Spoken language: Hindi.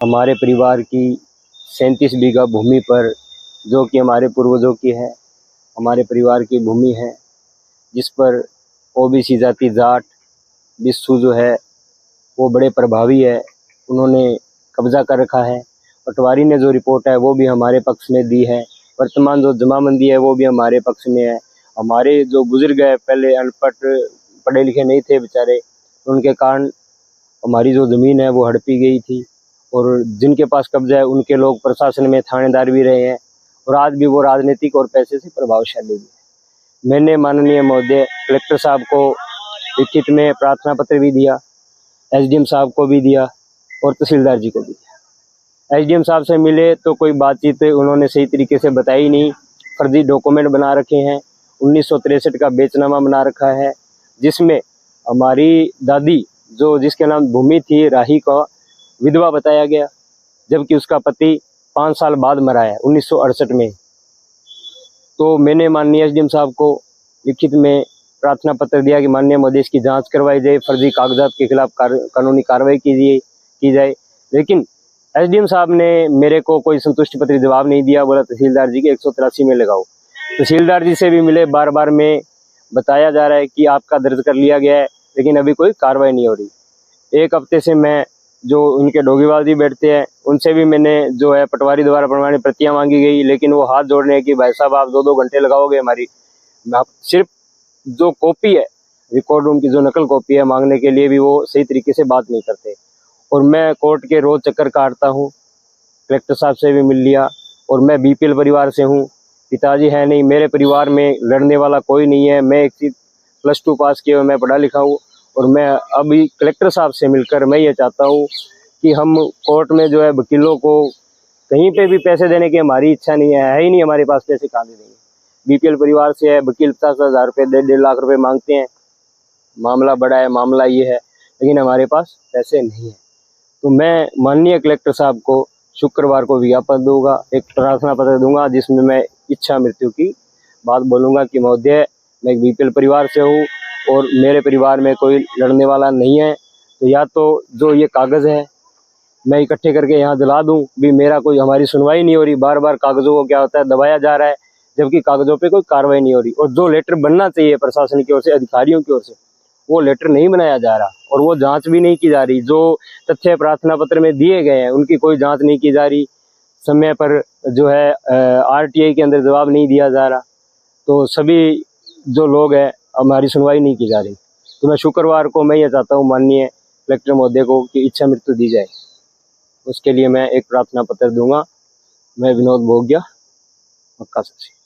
हमारे परिवार की 37 बीघा भूमि पर, जो कि हमारे पूर्वजों की है, हमारे परिवार की भूमि है, जिस पर ओबीसी जाति जाट बिस्सू जो है वो बड़े प्रभावी है, उन्होंने कब्जा कर रखा है। पटवारी ने जो रिपोर्ट है वो भी हमारे पक्ष में दी है। वर्तमान जो जमाबंदी है वो भी हमारे पक्ष में है। हमारे जो बुजुर्ग है पहले अनपढ़ पढ़े लिखे नहीं थे बेचारे, उनके कारण हमारी जो ज़मीन है वो हड़पी गई थी, और जिनके पास कब्जा है उनके लोग प्रशासन में थानेदार भी रहे हैं, और आज भी वो राजनीतिक और पैसे से प्रभावशाली भी है। मैंने माननीय महोदय कलेक्टर साहब को लिखित में प्रार्थना पत्र भी दिया, एसडीएम साहब को भी दिया और तहसीलदार जी को भी दिया। एसडीएम साहब से मिले तो कोई बातचीत उन्होंने सही तरीके से बताई नहीं। फर्जी डॉक्यूमेंट बना रखे हैं, 1963 का बेचनामा बना रखा है, जिसमें हमारी दादी जो जिसके नाम भूमि थी राही का विधवा बताया गया, जबकि उसका पति 5 साल बाद मरा है 1968 में। तो मैंने माननीय एसडीएम साहब को लिखित में प्रार्थना पत्र दिया कि माननीय महोदय इसकी जांच करवाई जाए, फर्जी कागजात के खिलाफ कानूनी कार्रवाई की जाए। लेकिन एसडीएम साहब ने मेरे को कोई संतुष्टि पत्र जवाब नहीं दिया, बोला तहसीलदार जी के 183 में लगाओ। तहसीलदार जी से भी मिले, बार बार में बताया जा रहा है कि आपका दर्ज कर लिया गया है, लेकिन अभी कोई कार्रवाई नहीं हो रही। एक हफ्ते से मैं जो उनके डोगीवाल जी बैठते हैं उनसे भी मैंने जो है पटवारी द्वारा प्रमाणित प्रतियां मांगी गई, लेकिन वो हाथ जोड़ने की भाई साहब आप 2-2 घंटे लगाओगे हमारी, सिर्फ जो कॉपी है रिकॉर्ड रूम की जो नकल कॉपी है मांगने के लिए भी वो सही तरीके से बात नहीं करते। और मैं कोर्ट के रोज चक्कर काटता हूँ, कलेक्टर साहब से भी मिल लिया, और मैं बीपीएल परिवार से हूँ, पिताजी है नहीं, मेरे परिवार में लड़ने वाला कोई नहीं है। मैं एक +2 पास किया हुआ, मैं पढ़ा लिखा हूँ, और मैं अभी कलेक्टर साहब से मिलकर मैं ये चाहता हूँ कि हम कोर्ट में जो है वकीलों को कहीं पे भी पैसे देने की हमारी इच्छा नहीं है ही नहीं, हमारे पास पैसे कहाँ दे देंगे। बीपीएल परिवार से है, वकील 50,000 रुपये 1.5 लाख रुपये मांगते हैं, मामला बड़ा है, मामला ये है, लेकिन हमारे पास पैसे नहीं है। तो मैं माननीय कलेक्टर साहब को शुक्रवार को विज्ञापन दूंगा, एक प्रार्थना पत्र दूंगा, जिसमें मैं इच्छा मृत्यु की बात बोलूँगा कि महोदय मैं एक बीपीएल परिवार से हूँ और मेरे परिवार में कोई लड़ने वाला नहीं है, तो या तो जो ये कागज़ है मैं इकट्ठे करके यहाँ दिला दूँ भी, मेरा कोई हमारी सुनवाई नहीं हो रही, बार बार कागज़ों को क्या होता है दबाया जा रहा है, जबकि कागज़ों पे कोई कार्रवाई नहीं हो रही। और जो लेटर बनना चाहिए प्रशासन की ओर से, अधिकारियों की ओर से, वो लेटर नहीं बनाया जा रहा, और वो जांच भी नहीं की जा रही। जो तथ्य प्रार्थना पत्र में दिए गए हैं उनकी कोई जांच नहीं की जा रही, समय पर जो है आरटीआई के अंदर जवाब नहीं दिया जा रहा, तो सभी जो लोग हैं हमारी सुनवाई नहीं की जा रही। तो मैं शुक्रवार को मैं ये चाहता हूँ माननीय कलेक्टर महोदय को कि इच्छा मृत्यु दी जाए, उसके लिए मैं एक प्रार्थना पत्र दूंगा। मैं विनोद भोग्या, मक्का से।